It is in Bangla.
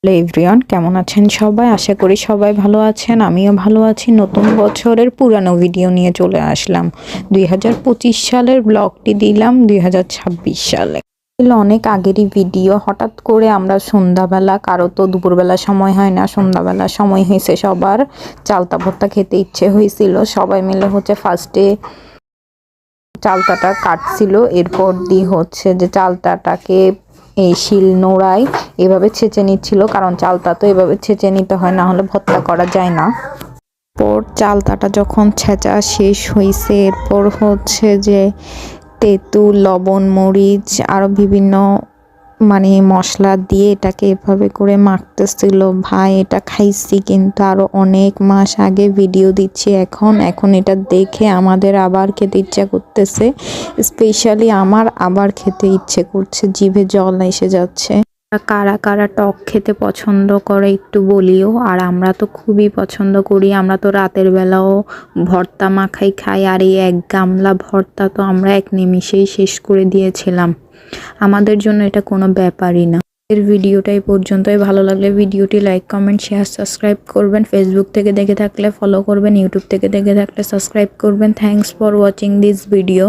হ্যালো এভরিওয়ান, কেমন আছেন সবাই? আশা করি সবাই ভালো আছেন। আমিও ভালো আছি। নতুন বছরের পুরানো ভিডিও নিয়ে চলে আসলাম। 2025 সালের ব্লগটি দিলাম 2026 সালে। অনেক আগেরই ভিডিও। হঠাৎ করে আমরা সন্ধ্যাবেলা, কারো তো দুপুরবেলা সময় হয় না, সন্ধ্যাবেলা সময় হয়েছে, সবার চালতা ভর্তা খেতে ইচ্ছে হয়েছিল। সবাই মিলে ফার্স্টে চালতাটা কাটছিল, এরপর যে চালতাটাকে এই শিল নোড়ায় এভাবে ছেঁচে নিচ্ছিল, কারণ চালতা তো এভাবে ছেঁচে নিতে হয়, না হলে ভর্তা করা যায় না। পর চালতাটা যখন ছেঁচা শেষ হয়েছে, এরপর যে তেঁতুল, লবণ, মরিচ আরও বিভিন্ন মশলা দিয়ে এটাকে এভাবে করে মাখতেছিল। ভাই, এটা খাইছি কিন্তু আরো অনেক মাস আগে, ভিডিও দিচ্ছি এখন এটা দেখে আমাদের আবার খেতে ইচ্ছা করতেছে। স্পেশালি আমার আবার খেতে ইচ্ছে করছে, জিভে জল এসে যাচ্ছে। কারা কারা টক খেতে পছন্দ করে একটু বলিও। আর আমরা তো খুবই পছন্দ করি। আমরা তো রাতের বেলাও ভর্তা মাখাই খাই, আর এই এক গামলা ভর্তা তো আমরা এক নিমিষেই শেষ করে দিয়েছিলাম। আমাদের জন্য এটা কোনো ব্যাপারই না। এর ভিডিওটা এই পর্যন্তই। ভালো লাগলে ভিডিওটি লাইক, কমেন্ট, শেয়ার, সাবস্ক্রাইব করবেন। ফেসবুক থেকে দেখে থাকলে ফলো করবেন, ইউটিউব থেকে দেখে থাকলে সাবস্ক্রাইব করবেন। Thanks for watching this video.